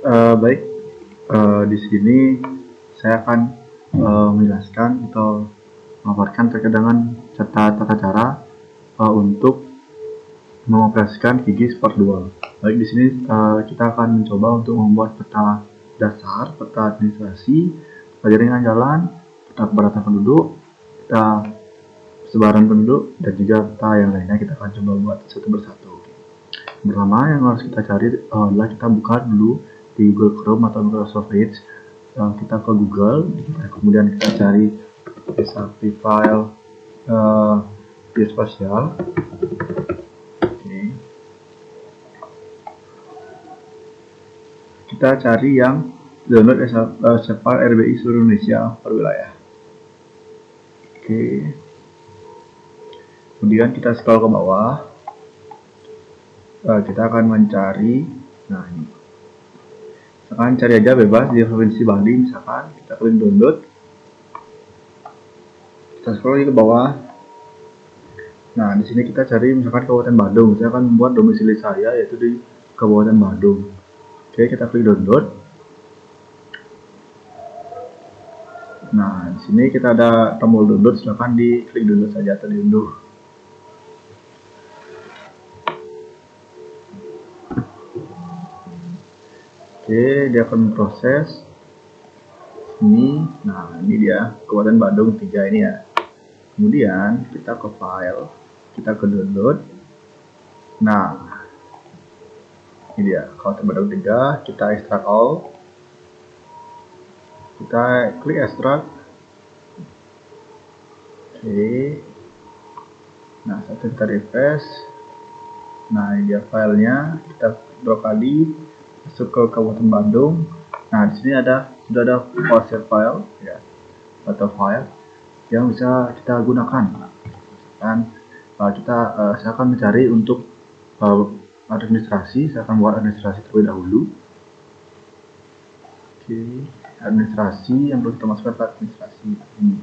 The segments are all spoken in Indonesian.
Baik, di sini saya akan menjelaskan atau memaparkan terkait dengan tata cara untuk mengoperasikan QGIS Part 2. Baik, di sini kita akan mencoba untuk membuat peta dasar, peta administrasi, peta jaringan jalan, peta kepadatan penduduk, peta sebaran penduduk, dan juga peta yang lainnya. Kita akan coba buat satu persatu. Pertama yang harus kita cari adalah kita buka dulu di Google Chrome atau Microsoft Edge. Kita ke Google, kemudian kita cari file geospatial. Kita cari yang download file RBI seluruh Indonesia per wilayah. Oke. Kemudian kita scroll ke bawah. Kita akan mencari, nah ini. Misalkan cari aja bebas di provinsi Bali, misalkan kita klik download. Kita scroll lagi ke bawah. Nah, di sini kita cari misalkan Kabupaten Badung. Saya akan membuat domisili saya yaitu di Kabupaten Badung. Oke, kita klik download. Nah, di sini kita ada tombol download, silakan diklik download saja atau diunduh. Oke, dia akan memproses ini. Nah, ini dia Kabupaten Badung 3 ini ya. Kemudian kita ke file, kita ke download. Nah, ini dia Kabupaten Badung 3, kita extract all. Kita klik extract. Oke. Nah, satu kita refresh. Nah, ini dia filenya. Kita 2 kali masuk ke Kabupaten Bandung. Nah, di sini sudah ada file ya, atau file yang bisa kita gunakan. Dan saya akan mencari untuk administrasi. Saya akan buat administrasi terlebih dahulu. Oke, administrasi yang perlu kita masukkan ke administrasi ini.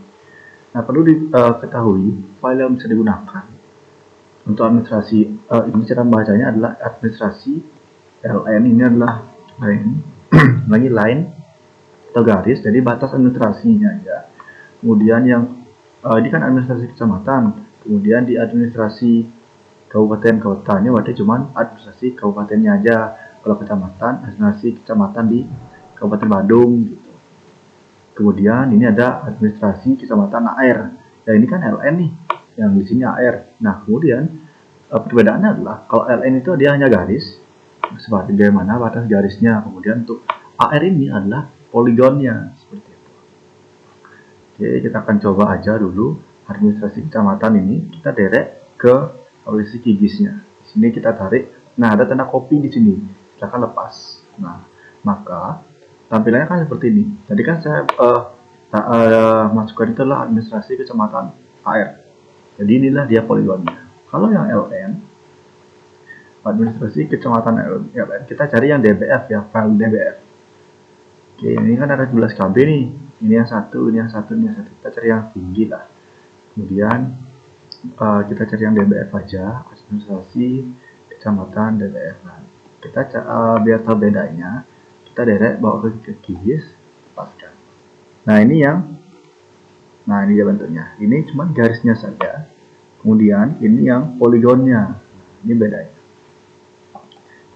Nah, perlu diketahui file yang bisa digunakan untuk administrasi ini, cara membacanya adalah administrasi LN. Ini adalah line atau garis, jadi batas administrasinya ya. Kemudian yang ini kan administrasi kecamatan, kemudian di administrasi kabupaten kotanya berarti cuma administrasi kabupatennya aja. Kalau kecamatan, administrasi kecamatan di Kabupaten Badung gitu. Kemudian ini ada administrasi kecamatan AR. Ya, ini kan LN nih, yang di sini AR. Nah, kemudian perbedaannya adalah kalau LN itu dia hanya garis, seperti bagaimana batas garisnya. Kemudian untuk AR ini adalah poligonnya, seperti itu. Oke, kita akan coba aja dulu administrasi kecamatan ini. Kita derek ke posisi QGIS-nya. Di sini kita tarik. Nah, ada tanda copy di sini. Silakan lepas. Nah, maka tampilannya kan seperti ini. Tadi kan saya masukkan itu adalah administrasi kecamatan AR. Jadi inilah dia poligonnya. Kalau yang LN, administrasi kecamatan LN, kita cari yang DBF ya, file DBF. Oke, ini kan ada 12 KB nih. Ini yang satu, ini yang satu, ini yang satu. Kita cari yang tinggi lah. Kemudian kita cari yang DBF aja, administrasi kecamatan DBF. Nah, kita biar tahu bedanya, kita derek bawa ke QGIS, lepaskan. Nah, ini dia bentuknya. Ini cuma garisnya saja. Kemudian ini yang poligonnya. Ini bedanya.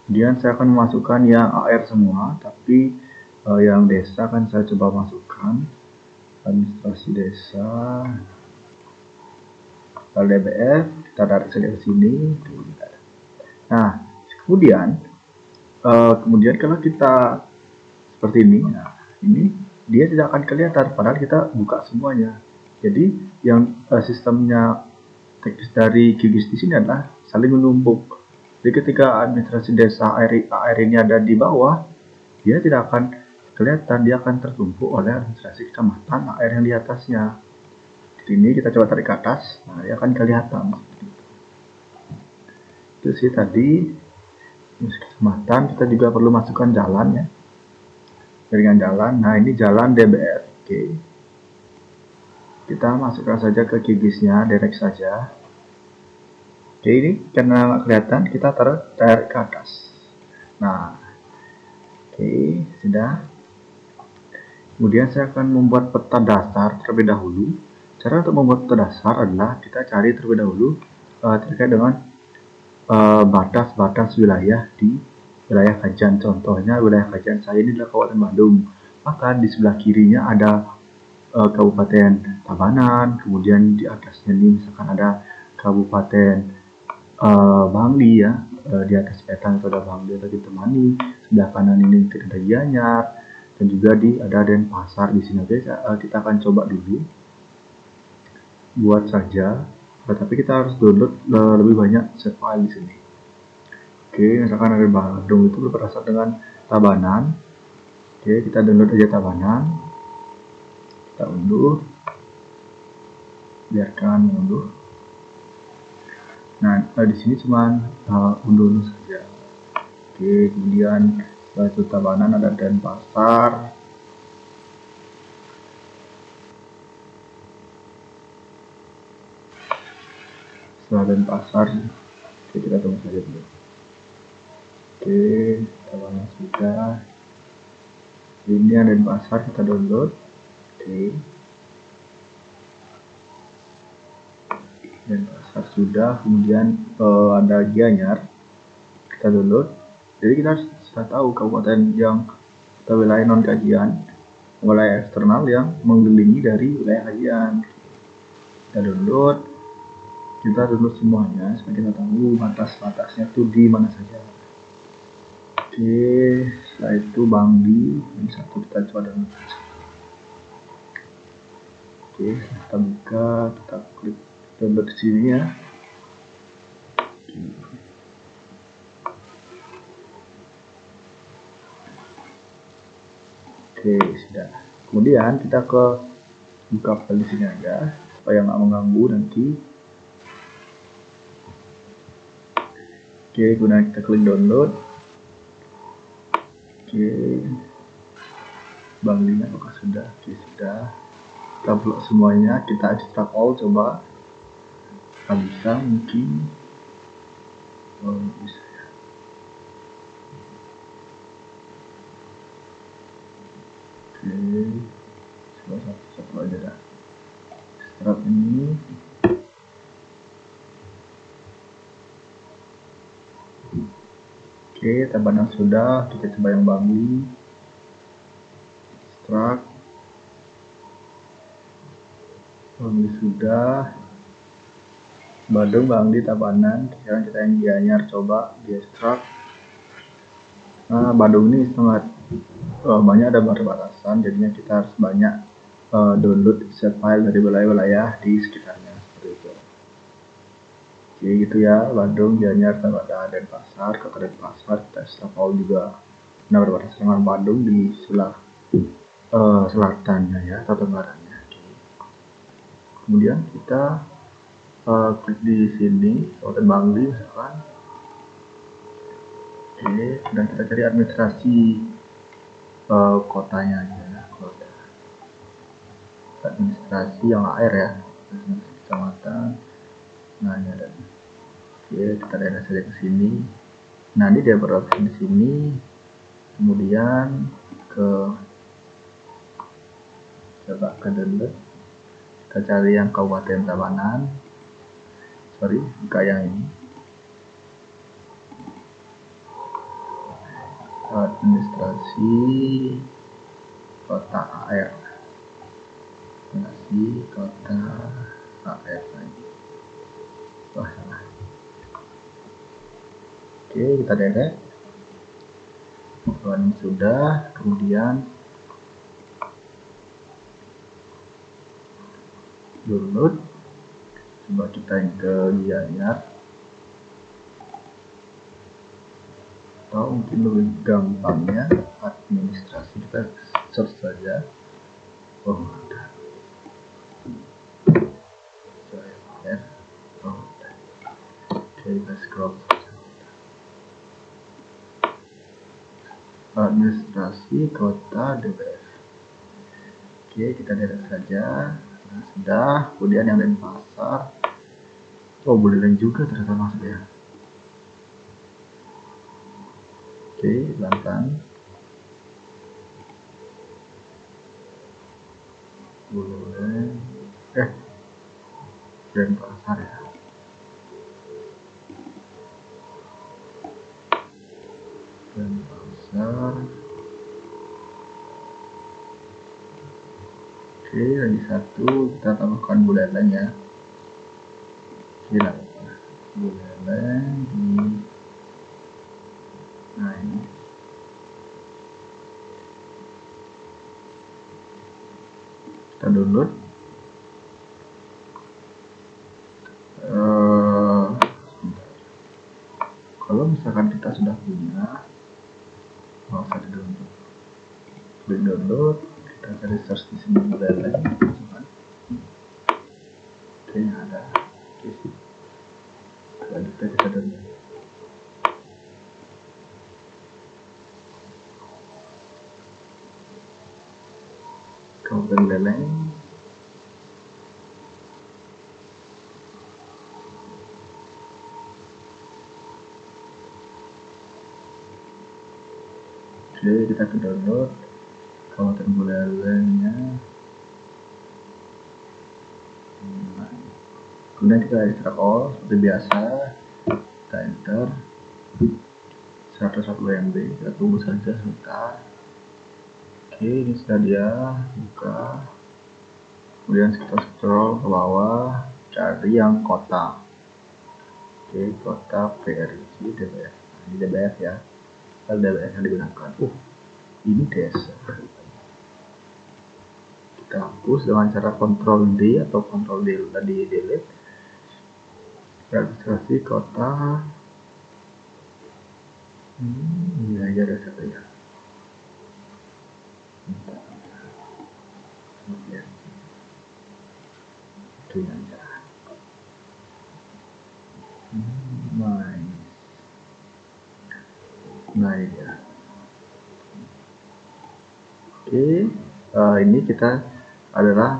Kemudian saya akan memasukkan yang AR semua, tapi yang desa kan saya coba masukkan administrasi desa, LDBF, kita tarik saja ke sini. Nah, kemudian kalau kita seperti ini, nah ini dia tidak akan kelihatan padahal kita buka semuanya. Jadi yang sistemnya teknis dari QGIS di sini adalah saling menumpuk. Jadi ketika administrasi desa AR ini ada di bawah, dia tidak akan kelihatan, dia akan tertumpuk oleh administrasi kecamatan AR yang di atasnya. Di sini kita coba tarik ke atas, nah dia akan kelihatan. Itu sih tadi kecamatan. Kita juga perlu masukkan jalan ya, jaringan jalan. Nah, ini jalan DBF. Oke, kita masukkan saja ke QGIS-nya, direct saja. Oke, ini karena nggak kelihatan, kita tarik ke atas. Nah, Oke, sudah. Kemudian saya akan membuat peta dasar terlebih dahulu. Cara untuk membuat peta dasar adalah kita cari terlebih dahulu terkait dengan batas-batas wilayah di wilayah kajian. Contohnya wilayah kajian saya ini adalah Kabupaten Bandung. Maka di sebelah kirinya ada Kabupaten Tabanan, kemudian di atasnya ini misalkan ada Kabupaten Bangli ya, di atas peta itu ada Bangli atau Temani, sebelah kanan ini ada Gianyar, dan juga ada Denpasar di sini. Oke, kita akan coba dulu buat saja, tapi kita harus download lebih banyak save file di sini. Oke, misalkan ada Bandung itu berasal dengan Tabanan. Oke, kita download aja Tabanan. Kita unduh. Biarkan unduh. Nah, di sini cuma unduh saja. Oke, kemudian Batu Tabanan ada Denpasar. Setelah Denpasar, oke, kita tunggu saja dulu. Oke, Tabanan sudah. Ini ada Denpasar, kita download. Oke. Denpasar sudah, kemudian ada Gianyar, kita download. Jadi kita sudah tahu kabupaten yang atau wilayah non kajian, wilayah eksternal yang mengelilingi dari wilayah kajian. Kita download semuanya supaya kita tahu batas-batasnya tuh di mana saja. Oke, setelah itu Bangli yang satu kita coba download. Oke, kita buka, kita klik download di sini ya. Oke, sudah. Kemudian kita ke buka file di sini aja supaya nggak mengganggu nanti. Oke, kemudian kita klik download. Oke, Banglinya apakah sudah? Oke, sudah. Kita blok semuanya, kita extract all, coba. Kita bisa mungkin. Oh, bisa ya. Oke, coba satu aja dah. Extract ini. Oke, Tabanan sudah, kita coba yang Bangli. Extract. Bangli sudah. Bandung, Bangli, Tabanan. Sekarang kita yang Gianyar, coba di extract. Nah, Bandung ini sangat banyak ada batasan, jadinya kita harus banyak download save file dari wilayah-wilayah di sekitarnya seperti itu. Oke, gitu ya, Bandung, Gianyar, Tabanan, Denpasar. Kota Denpasar kita extract all juga. Nah, berbatasan dengan Bandung di sebelah selatannya ya, atau tenggaranya. Kemudian kita klik di sini, Kabupaten Bangli misalkan. Oke, dan kita cari administrasi kotanya aja, kota. Administrasi yang air ya, administrasi kecamatan. Nah, ini ada. Oke, kita daerah saja ke sini. Nah, ini dia beropsi di sini. Kemudian coba ke download. Kita cari yang Kabupaten Tabanan. Sorry, buka yang ini. Administrasi kota AR. Administrasi kota AR lagi. Wah, salah. Oke, kita delete. Ini sudah. Kemudian download. Coba kita yang ke Gianyar. Atau mungkin lebih gampangnya administrasi kita search saja. Oh, udah. Oh, udah. Oke, kita scroll. Administrasi kota DPF. Oke, kita delete saja. Nah, sudah. Kemudian yang Denpasar. Oh, boleh lain juga ternyata masuk ya. Oke, pelan-pelan. Buleleng Denpasar ya. Denpasar. Oke, lagi satu kita tambahkan Buleleng ya. Hilang Buleleng di, nah ini kita download. Kalau misalkan kita sudah punya, mau saya download, klik download, kita cari search di sini Buleleng. Oke, ada. Oke sih. Selanjutnya kita download. Kabupaten Buleleng. Oke, kita ke download Kabupaten Bulelengnya. Kemudian kita extract all seperti biasa, kita enter 101 MB, kita tunggu saja sebentar. Oke, ini sudah dia buka. Kemudian kita scroll ke bawah, cari yang kota. Oke, kota PRC DBF. Nah, ini DBF ya, file DBF yang digunakan. Ini desa. Kita hapus dengan cara Ctrl D atau Ctrl D tadi delete. Registrasi kota. Ini aja ada satu ya. Itu aja. Nah ya. Oke, ini kita adalah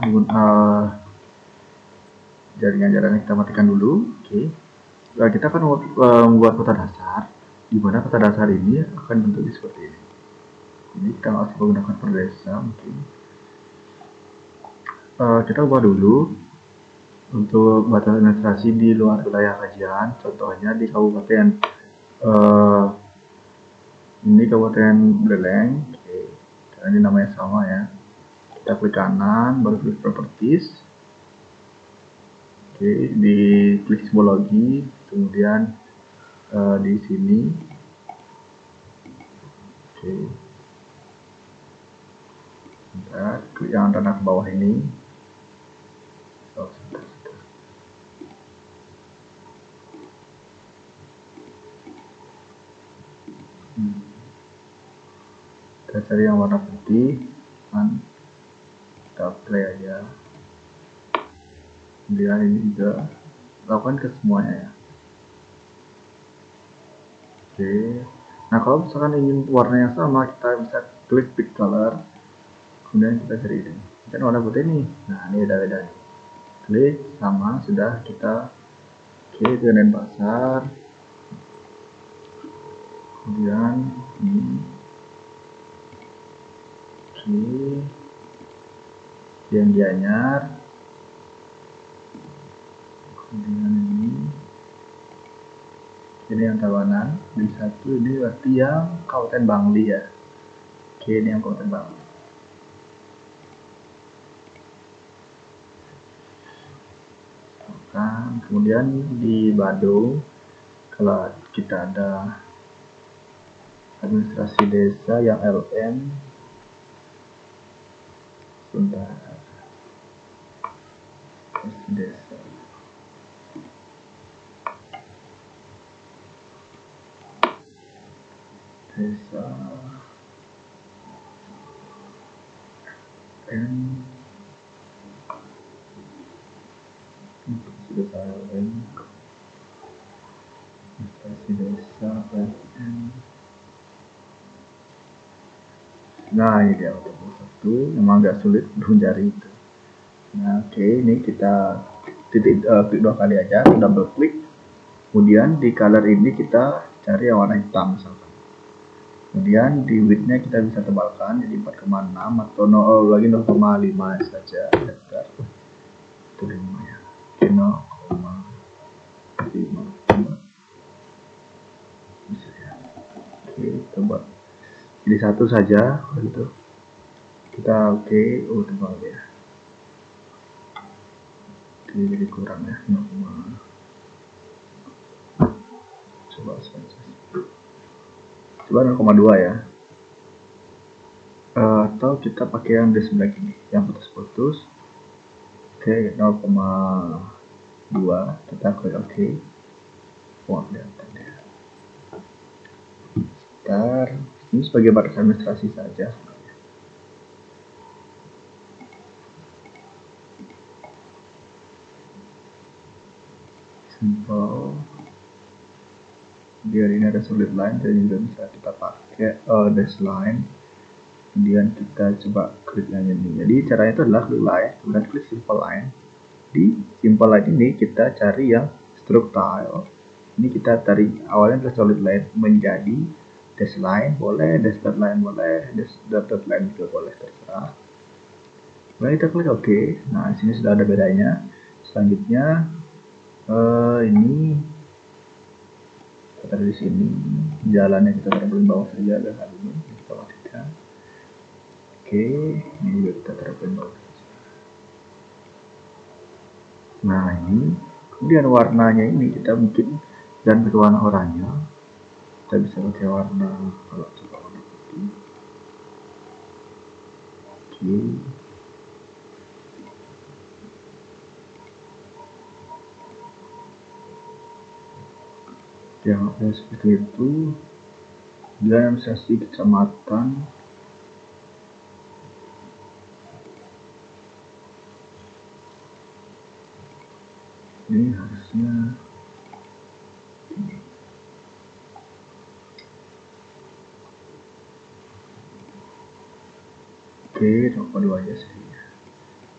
jaringan kita matikan dulu. Oke, kita akan membuat kota dasar, di mana kota dasar ini akan bentuknya seperti ini. Ini kita harus menggunakan per desa mungkin. Kita ubah dulu untuk batas administrasi di luar wilayah kajian. Contohnya di kabupaten ini Kabupaten Buleleng. Oke, karena ini namanya sama ya. Kita klik kanan, baru klik properties. Oke, di klik simbologi, kemudian di sini. Oke, bentar, klik yang tanda ke bawah ini. Kita cari yang warna putih, kan? Kita play aja. Kemudian ini juga lakukan ke semuanya ya. Oke. Nah, kalau misalkan ingin warna yang sama, kita bisa klik pick color. Kemudian kita cari ini. Kan warna putih nih. Nah, ini beda-beda. Klik sama, sudah kita klik ke Denpasar. Kemudian ini. Oke. Yang Gianyar. Kemudian ini yang Tabanan. Di satu ini berarti yang Kabupaten Bangli ya. Oke, ini yang Kabupaten Bangli. Kemudian di Badung, kalau kita ada administrasi desa yang LN, sebentar, administrasi desa. Desa N desa LN, administrasi desa LN. Nah, ini dia satu, memang agak sulit mencari itu. Nah, oke, ini kita klik 2 kali aja, double klik. Kemudian di color ini kita cari yang warna hitam misalkan. Kemudian di widthnya kita bisa tebalkan jadi 4,6 atau lagi 0,5 saja. Bentar. Itu 5 ya. Oke, 0,5 bisa ya. Oke, coba jadi 1 saja begitu. Kita tebal ya. Oke, jadi kurang ya 0, coba saja. Coba 0,2 ya. Atau kita pakai yang di sebelah ini, yang putus-putus. Oke, 0,2 kita klik OK. Wah, kelihatan ya. Sebentar, ini sebagai batas administrasi saja. Simple. Biar ini ada solid line, jadi juga bisa kita pakai dash line. Kemudian kita coba klik yang ini. Jadi caranya itu adalah klik line, kemudian klik simple line. Di simple line ini kita cari yang stroke tile. Ini kita cari awalnya adalah solid line menjadi dash line boleh, dash dot line boleh, dash dot line juga boleh, terserah. Kemudian kita klik OK. Nah, di sini sudah ada bedanya. Selanjutnya ini kita taruh di sini, jalannya kita taruh di bawah saja, dan hal ini kita matikan. Oke, ini juga kita taruh di bawah saja. Nah, ini kemudian warnanya ini kita mungkin dan berwarna oranye. Kita bisa pakai warna, kalau coba warna putih. Oke. Yang seperti itu. Dia administrasi kecamatan. Ini harusnya oke, 0,2 aja sih.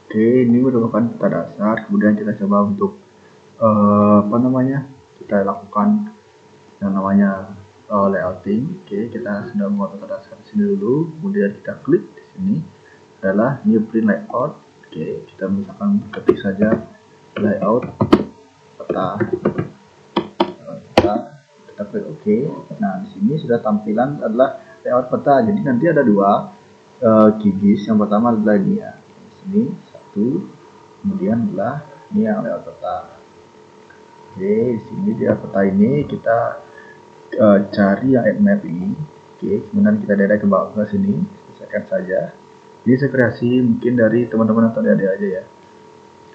Oke, ini merupakan peta dasar. Kemudian kita coba untuk kita lakukan yang namanya layouting. Oke, kita sudah membuat peta dasar di sini dulu. Kemudian kita klik di sini adalah new print layout. Oke, kita misalkan ketik saja layout peta. Kita klik OK. Nah, di sini sudah tampilan adalah layout peta. Jadi nanti ada dua QGIS. Yang pertama adalah ini ya. Di sini satu, kemudian adalah ini yang layout peta. Oke, di sini dia peta ini kita cari yang add map ini. Oke, kemudian kita direct ke bawah ke sini, selesaikan saja. Jadi saya kreasi mungkin dari teman-teman atau adik-adik aja ya.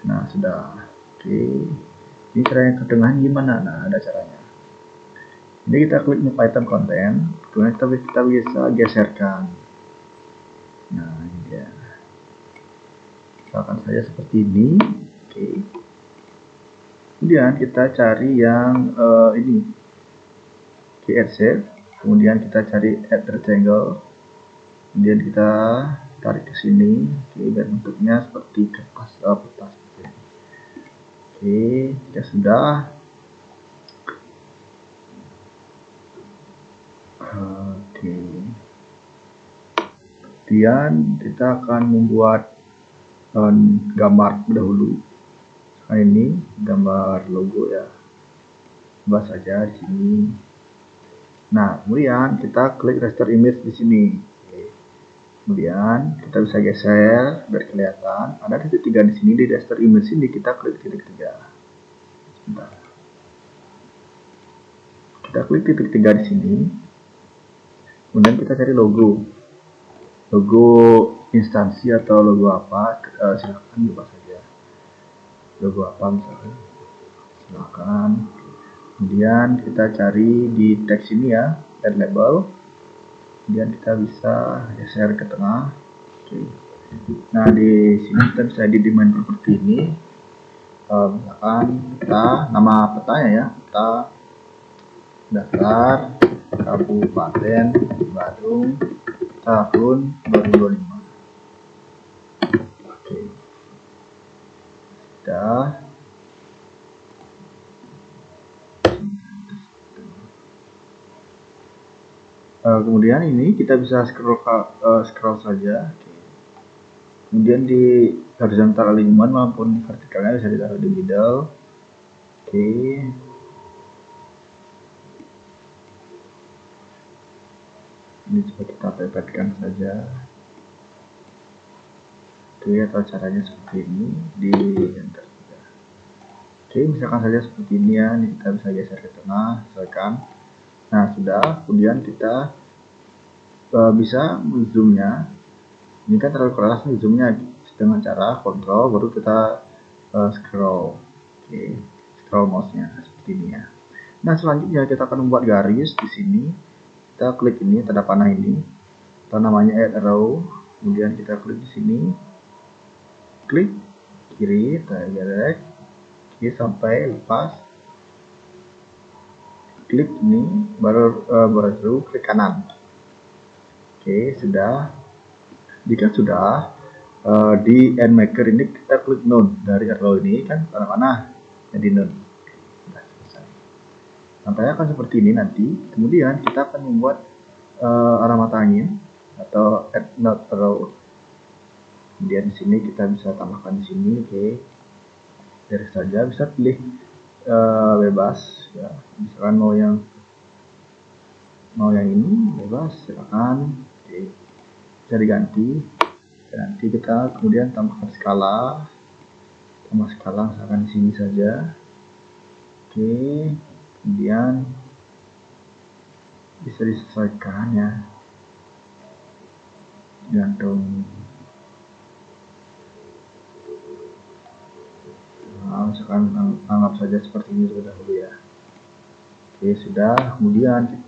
Nah, sudah. Oke, ini caranya ke tengah gimana? Nah, ada caranya. Jadi kita klik new item content, kemudian kita bisa geserkan. Nah, ini dia. Misalkan saja seperti ini. Oke. Kemudian kita cari yang ini, add shape. Kemudian kita cari add rectangle. Kemudian kita tarik ke sini. Oke, biar bentuknya seperti kertas peta. Oke, jika sudah. Oke. Kemudian kita akan membuat gambar dahulu. Nah, ini gambar logo ya. Coba saja di sini. Nah, kemudian kita klik raster image di sini. Oke. Kemudian kita bisa geser biar kelihatan. Ada titik 3 di sini di raster image ini, kita klik titik 3. Sebentar. Kita klik titik 3 di sini. Kemudian kita cari logo. Logo instansi atau logo apa, silahkan coba saja. Logo apa misalnya. Silahkan. Kemudian kita cari di teks ini ya, add label. Kemudian kita bisa geser ke tengah. Oke. Nah, di sini kita bisa edit di main properti ini. Misalkan kita nama petanya ya, peta dasar Kabupaten Badung tahun 2025. Oke. Sudah. Kemudian ini kita bisa scroll saja. Kemudian di horizontal alignment maupun di vertikalnya bisa ditaruh di middle. Oke. Ini coba kita pepetkan saja. Oke, atau caranya seperti ini di enter. Oke, misalkan saja seperti ini ya. Ini kita bisa geser ke tengah, sesuaikan. Nah, sudah. Kemudian kita bisa zoomnya. Ini kan terlalu keras nih zoomnya, dengan cara kontrol baru kita scroll. Oke, scroll mouse-nya seperti ini ya. Nah, selanjutnya kita akan membuat garis di sini. Kita klik ini tanda panah ini, atau namanya add arrow. Kemudian kita klik di sini, klik kiri, tarik kiri sampai lepas. Klik ini baru klik kanan. Oke, sudah. Jika sudah, di end maker ini kita klik none. Dari arrow ini kan mana jadi none. Sudah selesai. Nampaknya akan seperti ini nanti. Kemudian kita akan membuat arah mata angin atau add node arrow. Kemudian di sini kita bisa tambahkan di sini. Oke, dari saja bisa pilih bebas ya. Misalkan mau yang ini bebas, silakan. Oke, bisa diganti. Nanti kita kemudian tambah skala misalkan di sini saja. Oke, kemudian bisa disesuaikan ya, gantung. Nah, misalkan anggap saja seperti ini terlebih dahulu ya. Oke, sudah. Kemudian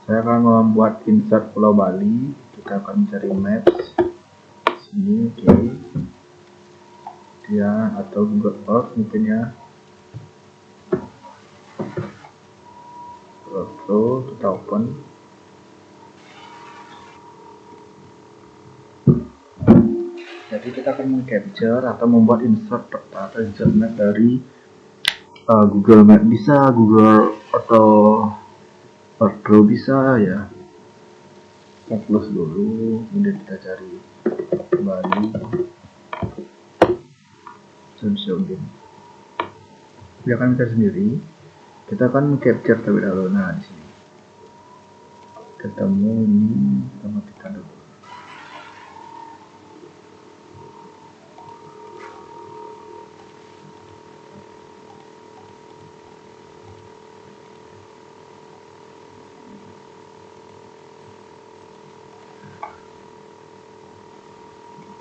saya akan membuat insert Pulau Bali. Kita akan mencari maps sini. Oke, ya, atau Google Earth mungkin ya. Pro kita open. Jadi kita akan meng-capture atau membuat insert peta atau insert map dari Google Map, bisa Google atau Pro bisa ya. Kita close dulu, kemudian kita cari Bali Sunshine. Dia akan bisa sendiri. Kita akan capture terlebih dahulu. Nah, di sini ketemu ini, kita matikan dulu.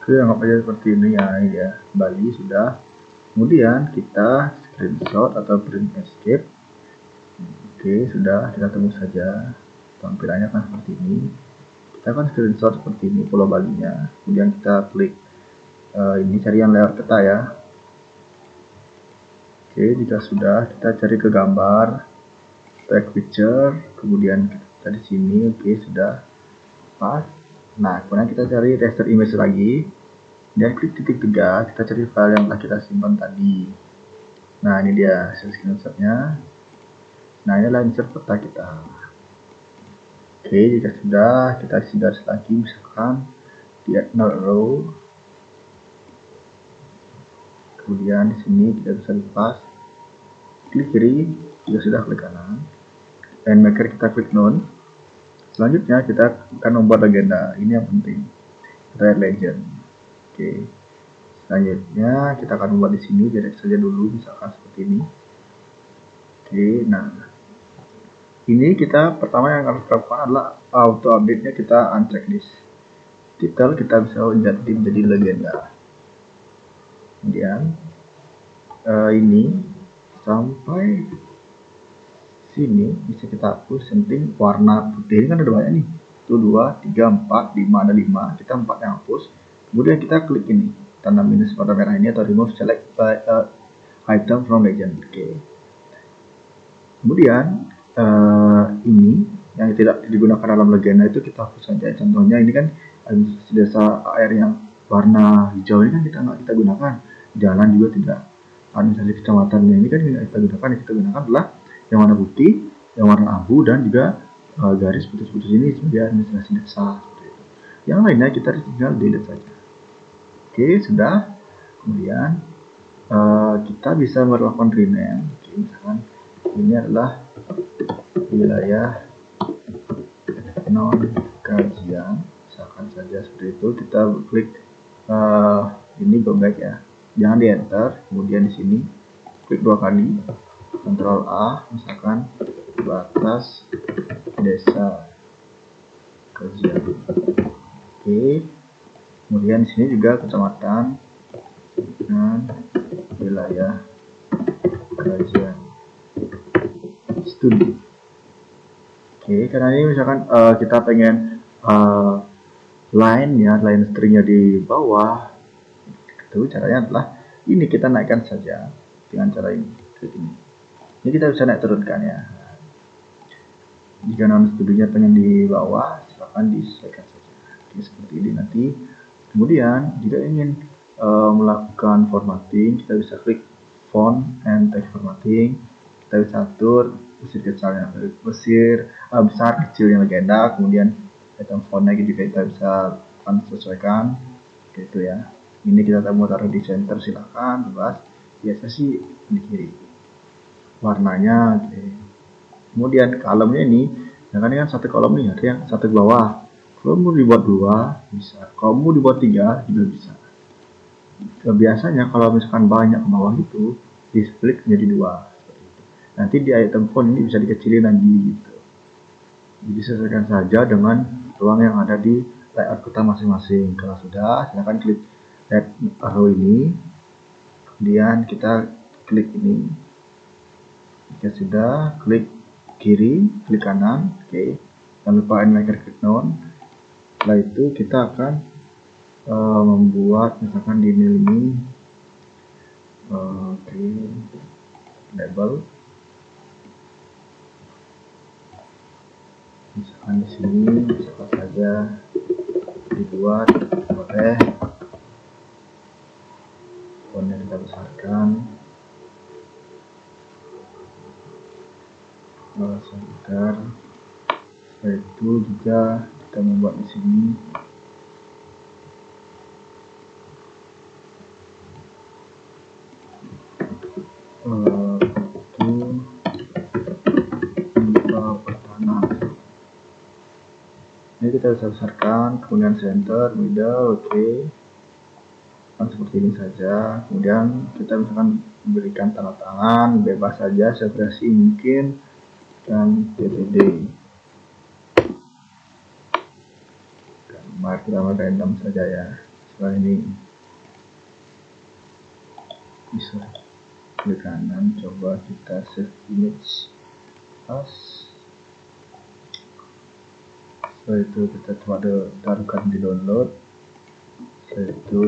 Oke, anggap aja seperti ini ya, Bali sudah. Kemudian kita screenshot atau print escape. Oke, sudah, kita tunggu saja. Tampilannya akan seperti ini. Kita akan screenshot seperti ini Pulau Balinya. Kemudian kita klik ini cari yang layout peta ya. Oke, jika sudah, kita cari ke gambar, tag picture, kemudian kita di sini. Oke, sudah pas. Nah, kemudian kita cari raster image lagi, dan klik titik 3, kita cari file yang telah kita simpan tadi. Nah, ini dia hasil screenshotnya. Nah, inilah insert peta kita. Oke, jika sudah, kita isi garis lagi, misalkan di add node row. Kemudian di sini kita bisa lepas, klik kiri, jika sudah klik kanan, and maker kita klik none. Selanjutnya kita akan membuat legenda. Ini yang penting, kita add legend. Oke, selanjutnya kita akan membuat di sini, direct saja dulu, misalkan seperti ini. Oke, nah ini kita pertama yang harus lakukan adalah auto update-nya kita uncheck this. Title kita bisa menjadi legenda. Kemudian ini sampai sini bisa kita hapus, penting warna putih ini kan ada banyak nih, itu 2, 3, 4, 5, ada 5, kita 4 yang hapus. Kemudian kita klik ini tanda minus pada merah ini atau remove select item from legend. Oke. Kemudian ini yang tidak digunakan dalam legenda itu kita hapus saja. Contohnya ini kan desa air yang warna hijau ini kan kita gunakan, jalan juga tidak, administrasi kecamatannya ini kan kita gunakan adalah yang warna putih, yang warna abu, dan juga garis putus-putus ini sebagai administrasi dasar seperti itu. Yang lainnya kita tinggal delete saja. Oke, sudah. Kemudian kita bisa melakukan rename. Oke, misalkan ini adalah wilayah non kajian, misalkan saja seperti itu. Kita klik ini go back ya, jangan di enter. Kemudian di sini klik 2 kali, Ctrl A, misalkan batas desa kajian. Oke, kemudian di sini juga kecamatan dan wilayah kajian studi. Oke, karena ini misalkan kita pengen line stringnya di bawah, itu caranya adalah ini, kita naikkan saja dengan cara ini. Ini kita bisa naik turunkan ya. Jika non studinya pengen di bawah, silakan disesuaikan saja. Oke, seperti ini nanti. Kemudian jika ingin melakukan formatting, kita bisa klik font and text formatting. Kita bisa atur besar kecilnya legenda, kemudian item fontnya juga kita bisa sesuaikan gitu ya. Ini kita mau taruh di center, silakan bebas. Biasa sih di kiri warnanya. Oke. Kemudian kolomnya ini, kan satu kolom nih, ada yang satu ke bawah. Kalau mau dibuat 2 bisa, kalau mau dibuat 3 juga bisa. Biasanya kalau misalkan banyak ke bawah itu di split menjadi 2. Nanti di item font ini bisa dikecilin lagi gitu. Jadi sesuaikan saja dengan ruang yang ada di layout kita masing-masing. Kalau sudah, silakan klik red arrow ini, kemudian kita klik ini. Jika sudah, klik kiri, klik kanan, oke. Jangan lupa animator klik none. Setelah itu kita akan membuat misalkan di ini, oke, label. Misalkan di sini bisa saja dibuat boleh, fontnya kita besarkan, sebentar. Setelah itu juga kita membuat di sini ini kita bisa besarkan, kemudian center, middle, oke. Kan seperti ini saja. Kemudian kita misalkan memberikan tanda tangan, bebas saja, severasi mungkin, dan TTD. Mari kita random saja ya. Setelah ini bisa klik kanan, coba kita save image as. Setelah itu kita coba taruhkan di download. Setelah itu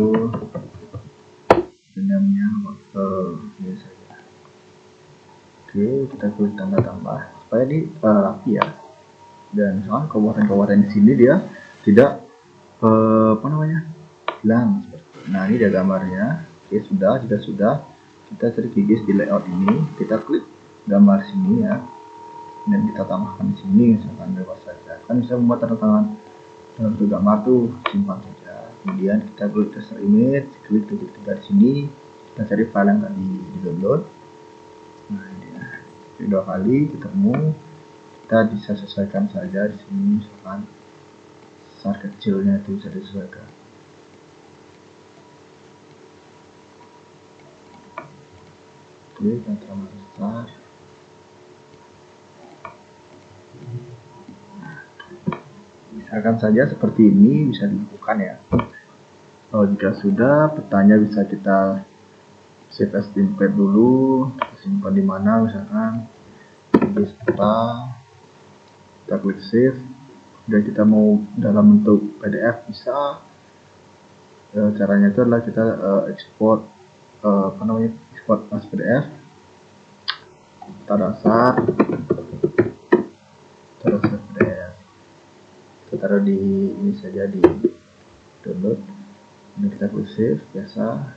namanya ini saja. Oke, kita klik tanda tambah supaya ini rapi ya. Dan misalkan kabupaten-kabupaten di sini dia tidak hilang seperti itu. Nah, ini dia gambarnya. Oke, jika sudah, kita klik di layout ini, kita klik gambar sini ya, dan kita tambahkan di sini misalkan bebas saja. Kan bisa membuat tanda tangan dalam bentuk gambar tuh, simpan saja. Kemudian kita klik teaser image, klik titik 3 di sini, kita cari file yang tadi di download. Nah, ini ya. Jadi 2 kali ketemu, kita bisa sesuaikan saja di sini, misalkan besar kecilnya itu bisa disesuaikan. Oke, kita terlalu besar. Misalkan saja seperti ini bisa dilakukan ya. Jika sudah, petanya bisa kita save as template dulu, kita simpan di mana, misalkan di setelah kita klik save, dan kita mau dalam bentuk PDF bisa. Caranya itu adalah kita export export as PDF, kita dasar PDF, kita taruh di ini saja, di download, dan kita klik save biasa.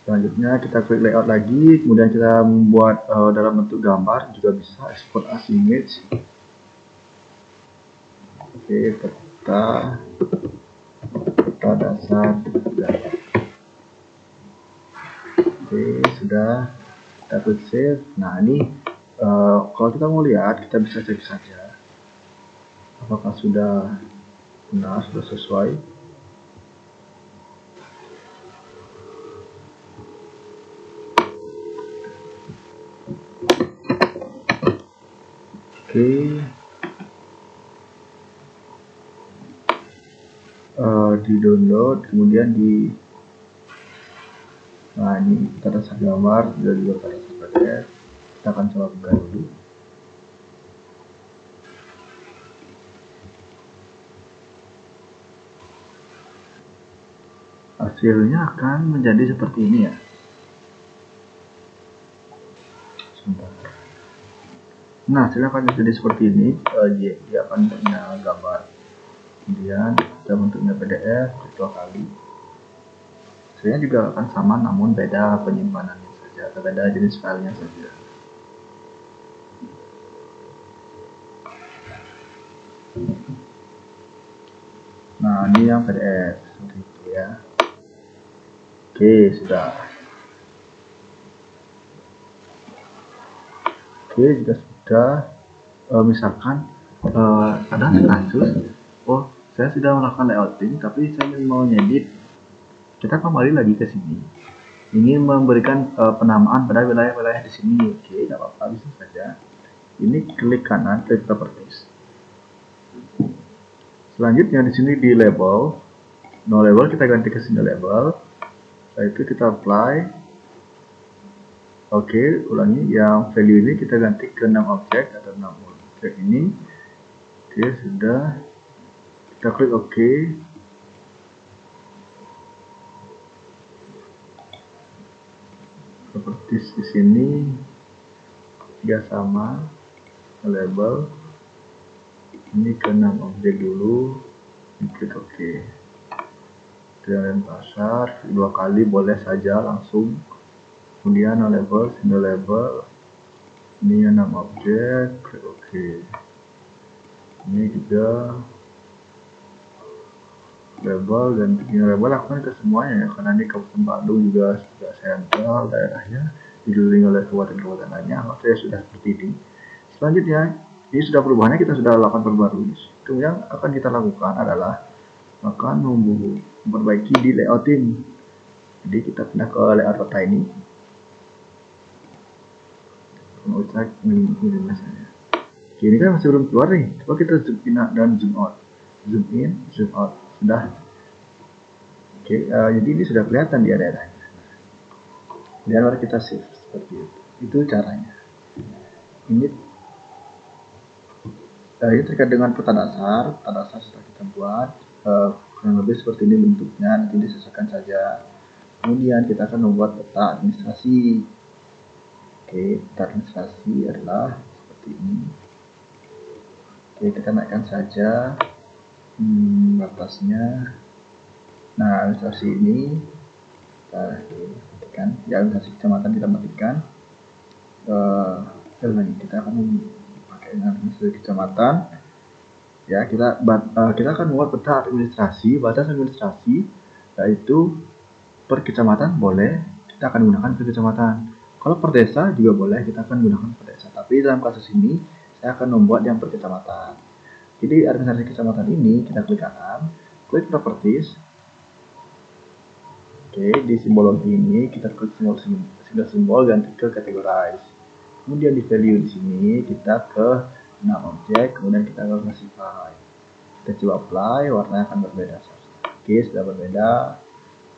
Selanjutnya kita klik layout lagi, kemudian kita membuat dalam bentuk gambar, juga bisa export as image. Oke, peta dasar wilayah. Oke, sudah, kita klik save. Nah, ini kalau kita mau lihat, kita bisa cek saja apakah sudah benar, sudah sesuai. Oke, di download, kemudian nah ini kita dasar gambar, sudah juga pada PDF. Kita akan coba buka dulu. Hasilnya akan menjadi seperti ini ya. Sebentar. Nah, hasilnya akan menjadi seperti ini. Dia akan punya gambar. Kemudian kita bentuknya PDF, klik 2 kali. Hasilnya juga akan sama, namun beda penyimpanannya saja, atau beda jenis filenya saja. Nah, ini yang PDF seperti itu ya. Oke, sudah. Oke, jika sudah, misalkan ada kasus, oh saya sudah melakukan layouting, tapi saya ingin mau ngedit. Kita kembali lagi ke sini, ingin memberikan penamaan pada wilayah-wilayah di sini. Oke, nggak apa-apa, bisa saja. Ini klik kanan, klik properties. Selanjutnya di sini di label, no label kita ganti ke sini label. Setelah itu kita apply. Oke, ulangi, yang value ini kita ganti ke 6 objek atau 6 objek ini. Oke, sudah. Kita klik OK. Properties di sini juga sama, label. Ini ke 6 objek dulu, klik OK. Dan pasar 2 kali boleh saja langsung. Kemudian no label, single label. Ini 6 objek, klik OK. Ini juga label, dan ini label lakukan ke semuanya ya, karena ini Kabupaten Bandung juga sudah sentral daerahnya, dikelilingi oleh kabupaten-kabupaten lainnya, maka sudah seperti ini. Selanjutnya, ini sudah perubahannya, kita sudah lakukan perbarui. Kemudian yang akan kita lakukan adalah akan memperbaiki di layouting. Jadi kita pindah ke layout peta ini. Mau cek ini misalnya. Oke, ini kan masih belum keluar nih. Coba kita zoom in dan zoom out. Zoom in, zoom out. Sudah. Oke, jadi ini sudah kelihatan di daerahnya. Dan mari kita save seperti itu. Itu caranya. Ini terkait dengan peta dasar sudah kita buat, kurang lebih seperti ini bentuknya, nanti disesuaikan saja. Kemudian kita akan membuat peta administrasi. Oke, peta administrasi adalah seperti ini. Oke, kita naikkan saja batasnya. Nah, administrasi ini kita matikan, di administrasi kecamatan kita matikan. Kita akan administrasi kecamatan ya, kita akan membuat peta administrasi, batas administrasi, yaitu per kecamatan boleh, kita akan gunakan per kecamatan. Kalau per desa juga boleh, kita akan gunakan per desa. Tapi dalam kasus ini saya akan membuat yang per kecamatan. Jadi administrasi kecamatan ini kita klik kanan, klik properties. Oke, di simbol ini kita klik simbol ganti ke categorize. Kemudian di value di sini kita ke 6 objek, kemudian kita ke classify. Kita coba apply, warnanya akan berbeda. Oke, sudah berbeda.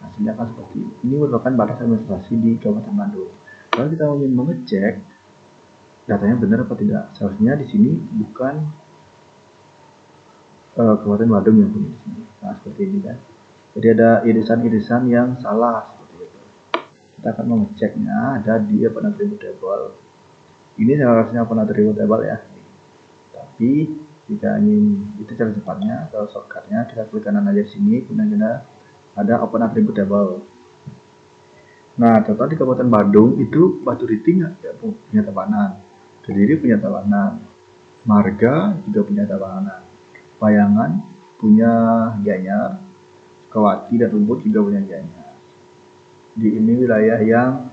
Hasilnya akan seperti ini. Ini merupakan batas administrasi di Kabupaten Bandung. Kalau kita ingin mengecek datanya benar apa tidak, seharusnya di sini bukan Kabupaten Bandung yang punya di sini. Nah, seperti ini kan. Jadi ada irisan-irisan yang salah seperti itu. Kita akan mengeceknya ada di open attribute table. Ini seharusnya open attribute table ya. Tapi jika ingin itu cara cepatnya atau shortcutnya, kita klik kanan aja di sini, kemudian kita ada open attribute table. Nah, total di Kabupaten Bandung itu Batu Riting ya, punya tabanan, Kediri punya tabanan, Marga juga punya tabanan, Bayangan punya Gianyar, Sukawati dan Ubud juga punya Gianyar. Di ini wilayah yang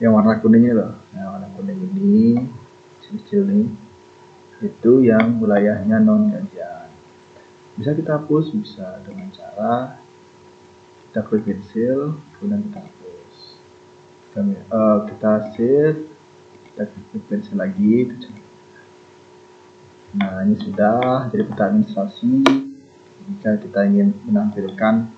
warna kuningnya loh, nah warna kuning ini kecil-kecil nih, itu yang wilayahnya non gantian. Bisa kita hapus, bisa dengan cara kita klik pensil, kemudian kita hapus. Kita save, kita klik pensil lagi. Nah ini sudah jadi peta administrasi. Jika kita ingin menampilkan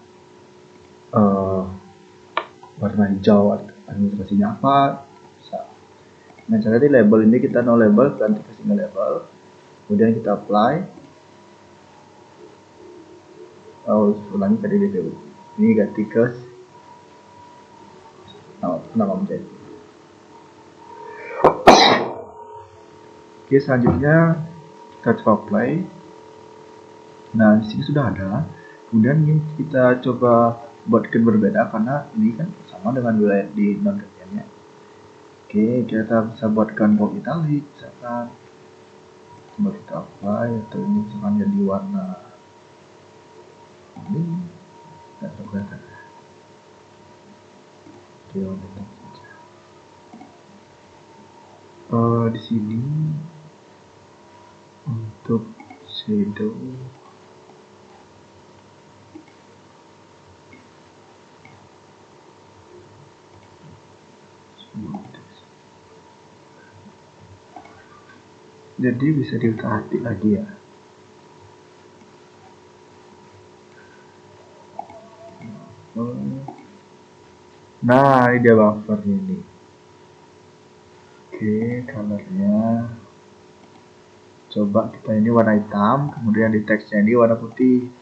warna hijau administrasinya apa, bisa. Nah cara di label ini kita no label, ganti ke single label, kemudian kita apply. Ulangi tadi DPU. Ini ganti ke nama menjadi. Oke, selanjutnya kita coba play. Nah di sini sudah ada. Kemudian ini kita coba buatkan berbeda karena ini kan sama dengan wilayah di non gantiannya. Oke, kita bisa buatkan bold italic misalkan. Coba kita apply, atau ini misalkan jadi warna ini tidak kelihatan. Oke, warna hitam saja. Di sini untuk shadow jadi bisa diutak-atik lagi ya. Nah ini dia buffernya ini. Oke, colornya coba kita ini warna hitam, kemudian di teksnya ini warna putih.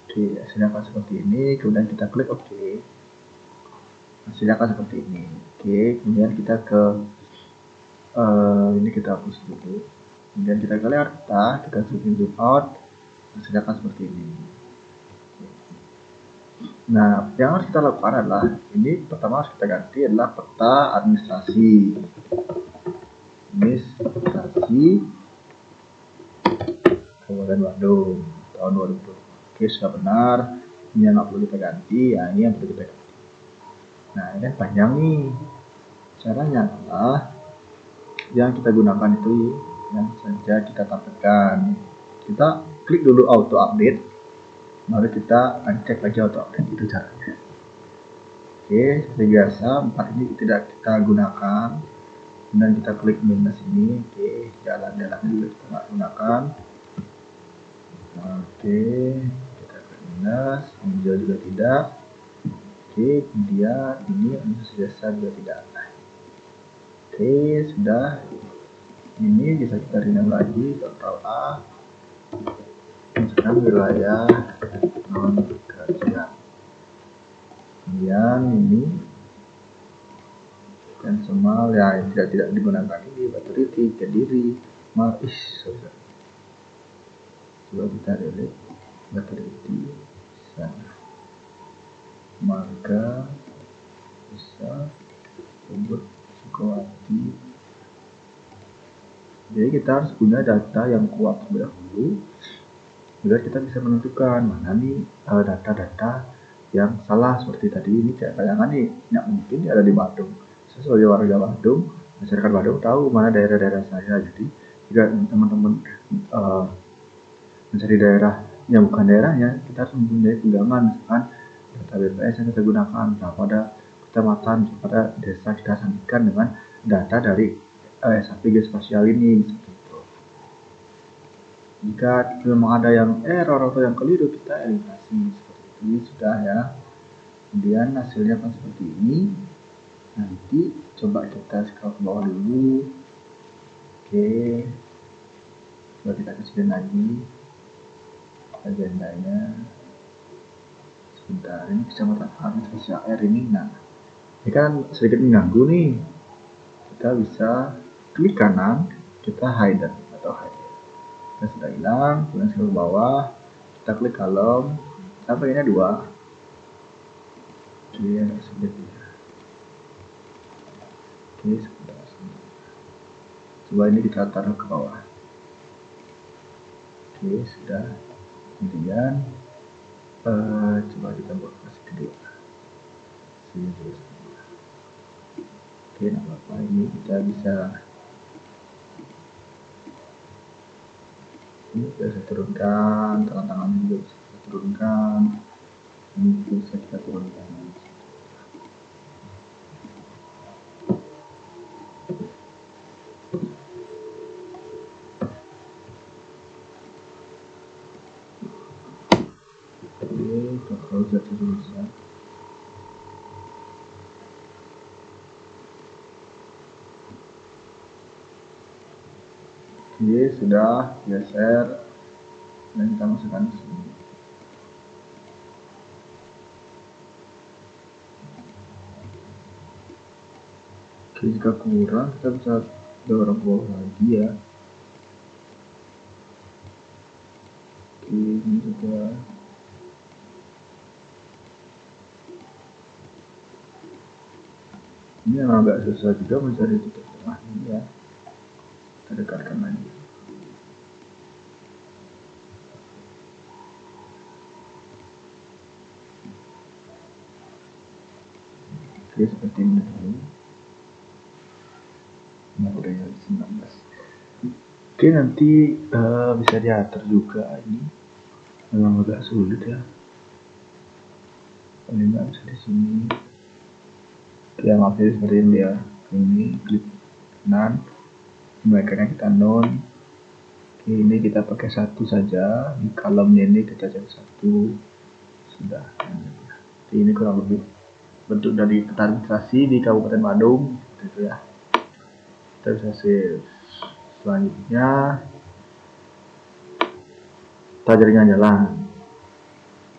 Oke, hasilnya akan seperti ini, kemudian kita klik OK. Hasilnya akan seperti ini. Oke, kemudian kita ke ini kita hapus dulu. Kemudian kita ke layar kita zoom out, hasilnya akan seperti ini. Nah, yang harus kita lakukan adalah ini pertama harus kita ganti adalah peta administrasi. Kabupaten Bandung tahun 2020. Oke, sudah benar. Ini yang nggak perlu kita ganti, ya ini yang perlu kita ganti. Nah, ini panjang nih. Caranya adalah yang kita gunakan itu yang saja kita tampilkan. Kita klik dulu auto update, baru kita cek lagi auto update, itu caranya. Oke, seperti biasa 4 ini tidak kita gunakan, dan kita klik minus ini. Oke, jalan-jalan dulu kita nggak gunakan. Oke, kita klik minus, hijau juga tidak. Oke, kemudian ini biasa juga tidak. Oke, sudah. Ini bisa kita rename lagi, Ctrl A. Misalkan wilayah non gantian. Kemudian ini dan semal ya tidak digunakan ini Baturiti, Kediri, sorry. Coba kita delete Baturiti, bisa, Marga, bisa, Ubud, Sukawati. Jadi kita harus punya data yang kuat terlebih dahulu biar kita bisa menentukan mana nih data-data yang salah. Seperti tadi ini kayak bayangan nih, nggak mungkin ada di Bandung. Saya sebagai warga Bandung, masyarakat Bandung tahu mana daerah-daerah saya. Jadi jika teman-teman mencari daerah yang bukan daerahnya, kita harus mempunyai pegangan. Misalkan data BPS yang kita gunakan pada kecamatan, pada desa, kita sandingkan dengan data dari SAP Geospasial ini, seperti itu. Jika memang ada yang error atau yang keliru, kita eliminasi seperti ini sudah ya. Kemudian hasilnya akan seperti ini. Nanti coba kita scroll ke bawah dulu. Oke, coba kita kecilin lagi agendanya. Sebentar, ini kecamatan Spasial R ini. Nah, ini kan sedikit mengganggu nih. Kita bisa klik kanan, kita hide atau hide. Kita sudah hilang, kemudian scroll ke bawah, kita klik column, kita pengennya 2. Oke, agak sulit ya. Oke, sebentar. Coba ini kita taruh ke bawah. Oke, sudah. Kemudian coba kita buat versi kedua. Sini terus. Oke, nggak apa-apa, ini kita bisa turunkan, tangan juga bisa kita turunkan, ini bisa kita turunkan. Oke, kalau sudah selesai. Oke, sudah geser dan kita masukkan ke sini. Oke, jika kurang kita bisa dorong bawah lagi ya. Oke, ini juga. Ini yang agak susah juga mencari titik tengah ini ya. Kita dekatkan lagi. Oke, seperti ini dulu. Nah, udah ya 19. Oke, nanti bisa diatur juga ini. Memang agak sulit ya. Paling nggak bisa di sini. Ya, maaf ya, seperti ini ya. Ini klik kanan, kebaikannya kita non. Oke, ini kita pakai satu saja. Di kolomnya ini kita cari satu. Sudah. Jadi ini kurang lebih bentuk dari peta administrasi di Kabupaten Badung. Gitu ya. Kita bisa save. Selanjutnya kita jaringan jalan.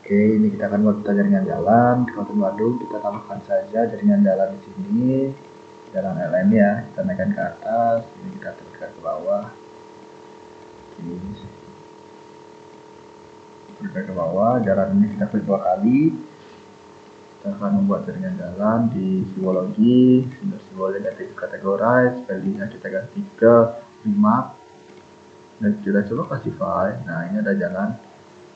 Oke, ini kita akan buat peta jaringan jalan di Kabupaten Badung. Kita tambahkan saja jaringan jalan di sini, jalan LN ya. Kita naikkan ke atas, ini kita tekan ke bawah. Ini tekan ke bawah, jalan ini kita klik 2 kali. Kita akan membuat jaringan jalan di simbologi, simbolnya ganti ke categorize, value-nya kita ganti ke remap, dan kita coba classify. Nah, ini ada jalan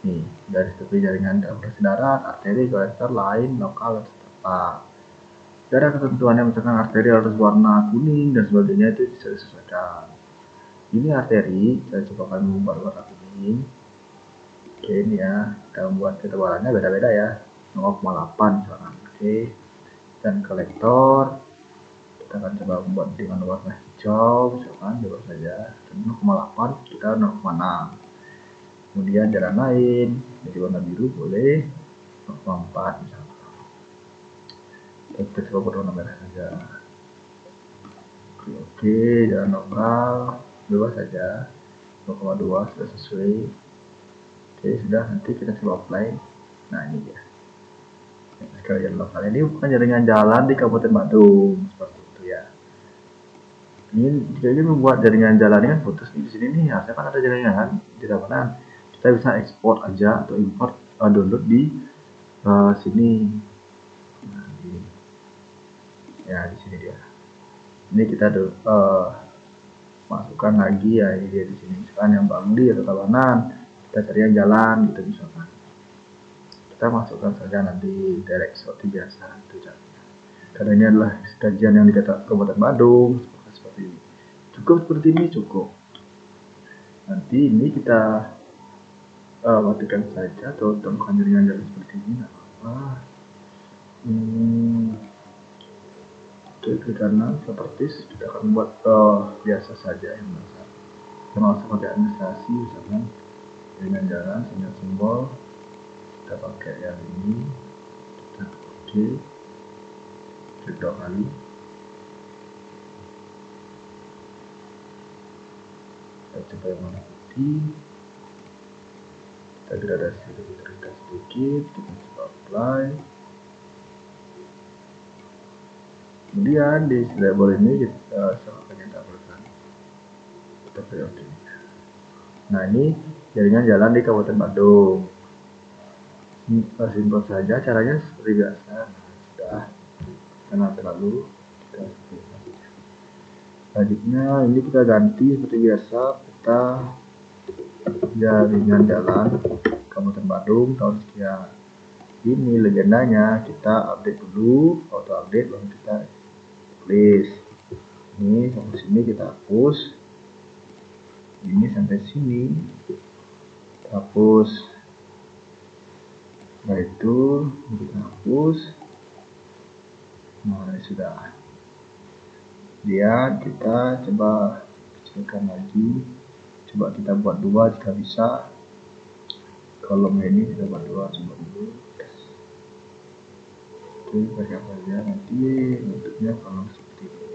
nih, garis tepi jaringan transportasi darat, arteri, kolektor, lain, lokal, dan setempat. Ada ketentuannya, misalkan arteri harus warna kuning dan sebagainya, itu bisa disesuaikan. Ini arteri, saya coba akan membuat warna kuning. Oke, ini ya, kita membuat ketebalannya beda-beda ya, 0,8 misalkan. Oke, dan kolektor kita akan coba membuat dengan warna hijau, misalkan bebas saja, 0,8 kita 0,6. Kemudian jalan lain jadi warna biru boleh 0,4 misalnya. Kita coba berwarna merah saja. Oke, jalan lokal bebas saja 0,2 sudah sesuai. Oke, sudah, nanti kita coba apply. Nah, ini dia. Sekali jalan lokal ini bukan jaringan jalan di Kabupaten Badung seperti itu ya. Ini jadi membuat jaringan jalan ini kan putus di sini nih, harusnya kan ada jaringan di mana kita bisa ekspor aja atau import download di sini. Nah, ini. Ya, di sini dia. Ini kita masukkan lagi ya, ini dia di sini. Misalkan yang Bangli atau Tabanan, kita cari yang jalan gitu misalkan. Kita masukkan saja nanti direct seperti biasa itu caranya. Karena ini adalah kajian yang di Kabupaten Badung seperti ini. Cukup seperti ini cukup. Nanti ini kita matikan saja atau tambahkan jaringan jalan seperti ini, nggak apa-apa. Oke, klik kanan seperti kita akan buat biasa saja yang dasar. Kita langsung pakai administrasi, misalkan jaringan jalan, simbol, kita pakai yang ini, kita oke, klik 2 kali. Kita coba yang warna putih, kita gradasi sedikit, kita coba apply. Kemudian di label ini kita sama pengen tambahkan kita periode. Nah, ini jaringan jalan di Kabupaten Badung. Simpel saja, caranya seperti biasa. Sudah, karena terlalu kita selanjutnya ini kita ganti seperti biasa peta jaringan jalan Kabupaten Badung tahun sekian. Ini legendanya, kita update dulu, auto update baru kita tulis. Ini sampai sini kita hapus, ini sampai sini kita hapus. Setelah itu kita hapus. Nah, sudah. Kemudian kita coba kecilkan lagi, coba kita buat 2 jika bisa. Kolom ini kita buat 2, coba dulu. Oke, baca saja, nanti bentuknya kolom seperti ini.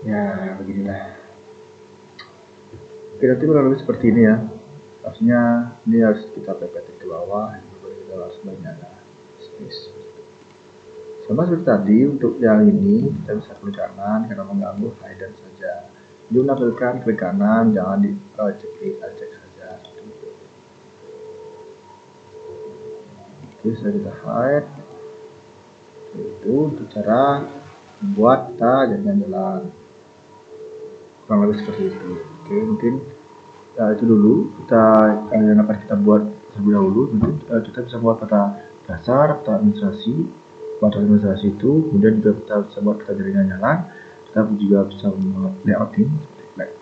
Ya, beginilah. Oke, nanti kurang lebih seperti ini ya. Harusnya ini harus kita pepetin ke bawah, kita harus banyak space. Sama seperti tadi, untuk yang ini kita bisa klik kanan karena mengganggu hidden saja. Dia menampilkan klik kanan, jangan di cek saja. Oke, saya kita hide. Itu untuk cara membuat kita jalan-jalan. Kurang lebih seperti itu. Oke, mungkin itu dulu yang akan kita buat terlebih dahulu. Nanti kita bisa buat peta dasar, peta administrasi itu, kemudian juga kita bisa buat peta jaringan jalan. Kita juga bisa membuat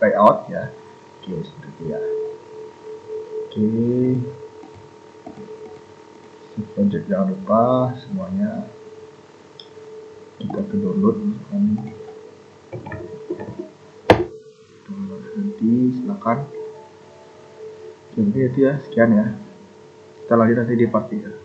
layout ya. Oke, seperti itu ya. Oke, project jangan lupa semuanya kita ke download nanti silakan. Jadi itu ya, sekian ya. Kita lanjut nanti di part 3.